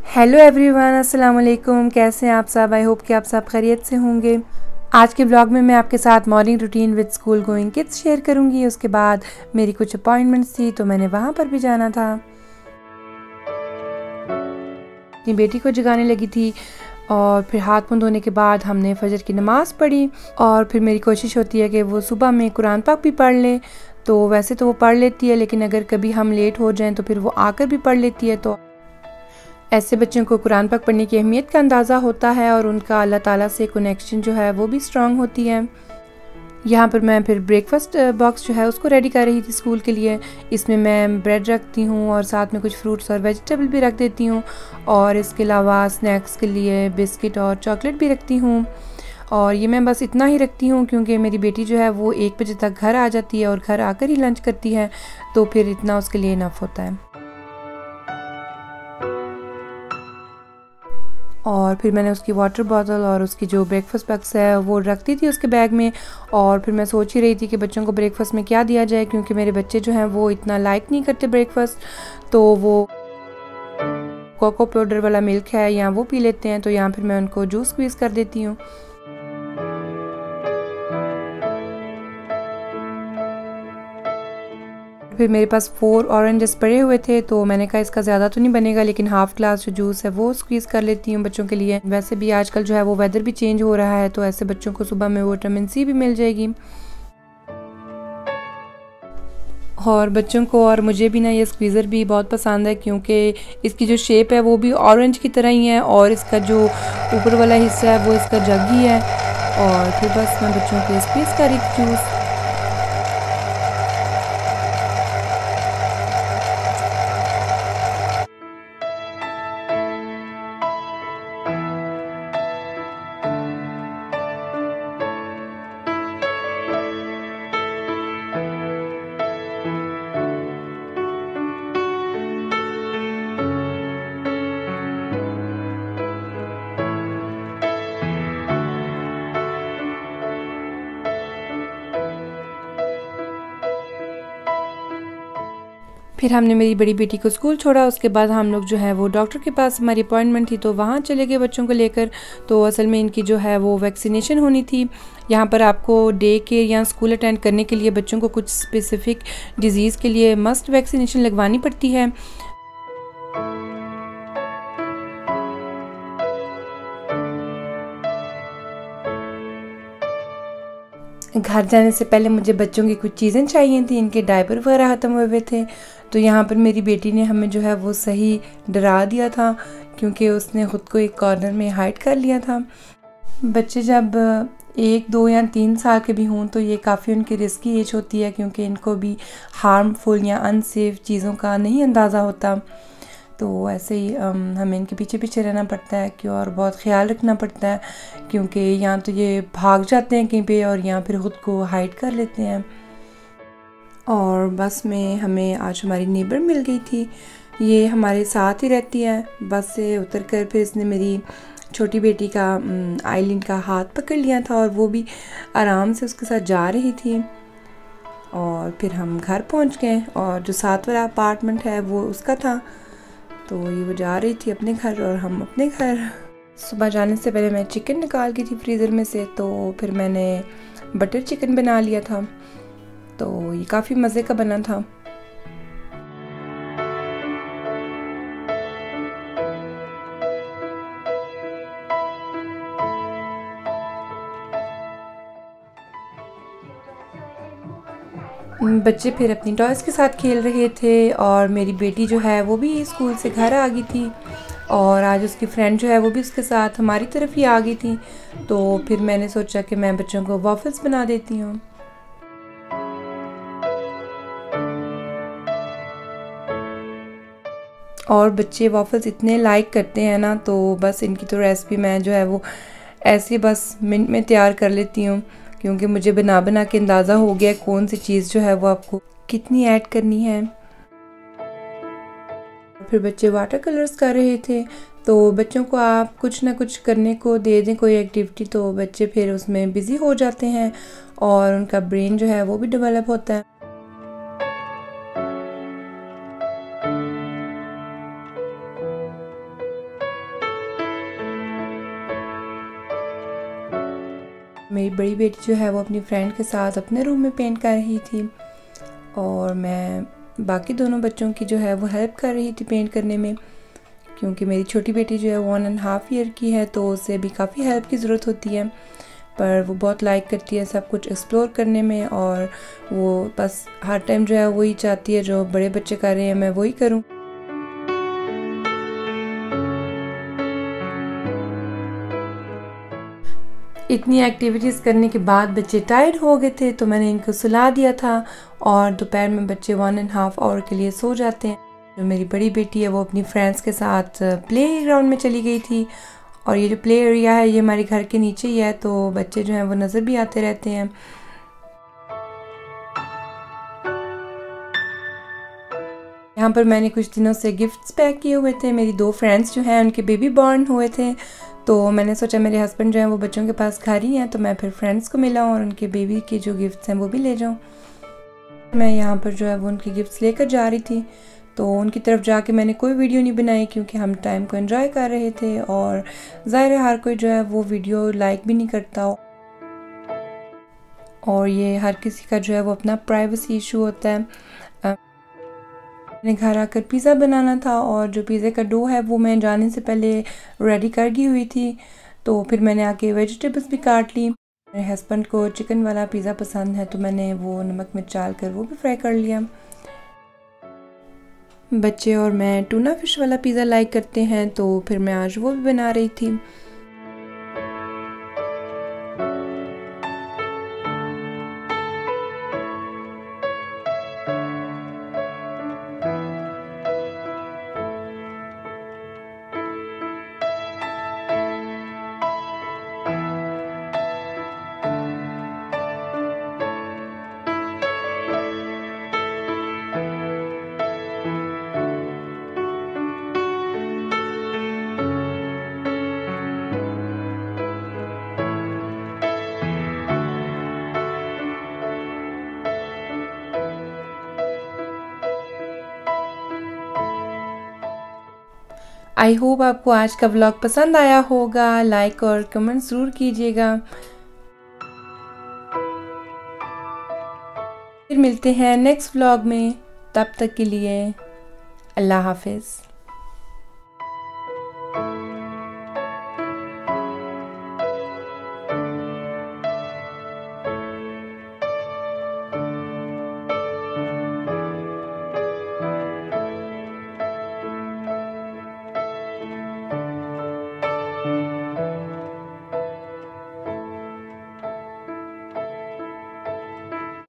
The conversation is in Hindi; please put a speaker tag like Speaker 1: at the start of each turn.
Speaker 1: हेलो एवरीवन, अस्सलाम वालेकुम। कैसे हैं आप सब? आई होप कि आप सब खैरियत से होंगे। आज के ब्लॉग में मैं आपके साथ morning routine with school going kids share करूंगी। उसके बाद मेरी कुछ अपॉइंटमेंट्स थी तो मैंने वहाँ पर भी जाना था। अपनी बेटी को जगाने लगी थी और फिर हाथ मुंह धोने के बाद हमने फजर की नमाज़ पढ़ी। और फिर मेरी कोशिश होती है कि वो सुबह में कुरान पाक भी पढ़ ले। तो वैसे तो वो पढ़ लेती है, लेकिन अगर कभी हम लेट हो जाएं तो फिर वो आकर भी पढ़ लेती है। तो ऐसे बच्चों को कुरान पाक पढ़ने की अहमियत का अंदाज़ा होता है और उनका अल्लाह ताला से कनेक्शन जो है वो भी स्ट्रांग होती है। यहाँ पर मैं फिर ब्रेकफास्ट बॉक्स जो है उसको रेडी कर रही थी स्कूल के लिए। इसमें मैं ब्रेड रखती हूँ और साथ में कुछ फ्रूट्स और वेजिटेबल भी रख देती हूँ, और इसके अलावा स्नैक्स के लिए बिस्किट और चॉकलेट भी रखती हूँ। और ये मैं बस इतना ही रखती हूँ क्योंकि मेरी बेटी जो है वो 1 बजे तक घर आ जाती है और घर आकर ही लंच करती है, तो फिर इतना उसके लिए इनफ होता है। और फिर मैंने उसकी वाटर बॉटल और उसकी जो ब्रेकफास्ट बॉक्स है वो रख दी थी उसके बैग में। और फिर मैं सोच ही रही थी कि बच्चों को ब्रेकफास्ट में क्या दिया जाए, क्योंकि मेरे बच्चे जो हैं वो इतना लाइक नहीं करते ब्रेकफास्ट। तो वो कोको पाउडर वाला मिल्क है या वो पी लेते हैं, तो यहाँ फिर मैं उनको जूस स्क्वीज़ कर देती हूँ। फिर मेरे पास 4 ऑरेंजेस पड़े हुए थे, तो मैंने कहा इसका ज़्यादा तो नहीं बनेगा, लेकिन हाफ़ ग्लास जो जूस है वो स्क्वीज़ कर लेती हूँ बच्चों के लिए। वैसे भी आजकल जो है वो वेदर भी चेंज हो रहा है, तो ऐसे बच्चों को सुबह में विटामिन सी भी मिल जाएगी। और बच्चों को और मुझे भी ना ये स्क्वीज़र भी बहुत पसंद है, क्योंकि इसकी जो शेप है वो भी ऑरेंज की तरह ही है और इसका जो ऊपर वाला हिस्सा है वो इसका जग ही है। और फिर बस मैं बच्चों को स्क्वीज़ कर रही थी जूस। फिर हमने मेरी बड़ी बेटी को स्कूल छोड़ा। उसके बाद हम लोग जो है वो डॉक्टर के पास, हमारी अपॉइंटमेंट थी तो वहाँ चले गए बच्चों को लेकर। तो असल में इनकी जो है वो वैक्सीनेशन होनी थी। यहाँ पर आपको डे केयर या स्कूल अटेंड करने के लिए बच्चों को कुछ स्पेसिफिक डिजीज़ के लिए मस्ट वैक्सीनेशन लगवानी पड़ती है। घर जाने से पहले मुझे बच्चों की कुछ चीज़ें चाहिए थी, इनके डायपर वगैरह ख़त्म हुए हुए थे। तो यहाँ पर मेरी बेटी ने हमें जो है वो सही डरा दिया था, क्योंकि उसने ख़ुद को एक कॉर्नर में हाइड कर लिया था। बच्चे जब 1, 2 या 3 साल के भी हों तो ये काफ़ी उनकी रिस्की एज होती है, क्योंकि इनको भी हार्मफुल या अनसेफ चीज़ों का नहीं अंदाज़ा होता। तो ऐसे ही हमें इनके पीछे पीछे रहना पड़ता है कि, और बहुत ख्याल रखना पड़ता है, क्योंकि यहाँ तो ये भाग जाते हैं कहीं पे और यहाँ फिर ख़ुद को हाइड कर लेते हैं। और बस में हमें आज हमारी नेबर मिल गई थी। ये हमारे साथ ही रहती है। बस से उतर कर फिर इसने मेरी छोटी बेटी का आइलिन का हाथ पकड़ लिया था और वो भी आराम से उसके साथ जा रही थी। और फिर हम घर पहुँच गए और जो साथ वाला अपार्टमेंट है वो उसका था, तो ये वो जा रही थी अपने घर और हम अपने घर। सुबह जाने से पहले मैं चिकन निकाल की थी फ्रीज़र में से, तो फिर मैंने बटर चिकन बना लिया था। तो ये काफ़ी मज़े का बना था। बच्चे फिर अपनी टॉयज़ के साथ खेल रहे थे और मेरी बेटी जो है वो भी स्कूल से घर आ गई थी, और आज उसकी फ्रेंड जो है वो भी उसके साथ हमारी तरफ ही आ गई थी। तो फिर मैंने सोचा कि मैं बच्चों को वॉफल्स बना देती हूँ। और बच्चे वॉफल्स इतने लाइक करते हैं ना, तो बस इनकी तो रेसिपी मैं जो है वो ऐसे बस मिनट में तैयार कर लेती हूँ, क्योंकि मुझे बना बना के अंदाज़ा हो गया कौन सी चीज़ जो है वो आपको कितनी ऐड करनी है। फिर बच्चे वाटर कलर्स कर रहे थे, तो बच्चों को आप कुछ ना कुछ करने को दे दें, कोई एक्टिविटी, तो बच्चे फिर उसमें बिज़ी हो जाते हैं और उनका ब्रेन जो है वो भी डेवलप होता है। मेरी बड़ी बेटी जो है वो अपनी फ्रेंड के साथ अपने रूम में पेंट कर रही थी और मैं बाकी दोनों बच्चों की जो है वो हेल्प कर रही थी पेंट करने में, क्योंकि मेरी छोटी बेटी जो है 1.5 ईयर की है तो उसे भी काफ़ी हेल्प की ज़रूरत होती है। पर वो बहुत लाइक करती है सब कुछ एक्सप्लोर करने में और वो बस हर टाइम जो है वही चाहती है जो बड़े बच्चे कर रहे हैं मैं वही करूं। इतनी एक्टिविटीज़ करने के बाद बच्चे टायर्ड हो गए थे तो मैंने इनको सुला दिया था और दोपहर में बच्चे 1.5 आवर के लिए सो जाते हैं। जो मेरी बड़ी बेटी है वो अपनी फ्रेंड्स के साथ प्ले ग्राउंड में चली गई थी और ये जो प्ले एरिया है ये हमारे घर के नीचे ही है तो बच्चे जो हैं वो नज़र भी आते रहते हैं। यहाँ पर मैंने कुछ दिनों से गिफ्ट्स पैक किए हुए थे। मेरी 2 फ्रेंड्स जो हैं उनके बेबी बॉर्न हुए थे तो मैंने सोचा मेरे हस्बैंड जो हैं वो बच्चों के पास घर ही हैं तो मैं फिर फ्रेंड्स को मिलाऊँ और उनके बेबी के जो गिफ्ट्स हैं वो भी ले जाऊँ। मैं यहाँ पर जो है वो उनकी गिफ्ट्स लेकर जा रही थी तो उनकी तरफ जाके मैंने कोई वीडियो नहीं बनाई क्योंकि हम टाइम को एंजॉय कर रहे थे और ज़ाहिर है हर कोई जो है वो वीडियो लाइक भी नहीं करता और ये हर किसी का जो है वो अपना प्राइवेसी इशू होता है। मैंने घर आकर पिज़्ज़ा बनाना था और जो पिज़्ज़े का डो है वो मैं जाने से पहले रेडी कर गई हुई थी तो फिर मैंने आके वेजिटेबल्स भी काट ली। मेरे हस्बैंड को चिकन वाला पिज़्ज़ा पसंद है तो मैंने वो नमक मिर्च डाल कर वो भी फ्राई कर लिया। बच्चे और मैं टूना फिश वाला पिज़्ज़ा लाइक करते हैं तो फिर मैं आज वो भी बना रही थी। आई होप आपको आज का व्लॉग पसंद आया होगा। लाइक और कमेंट ज़रूर कीजिएगा। फिर मिलते हैं नेक्स्ट व्लॉग में, तब तक के लिए अल्लाह हाफिज़।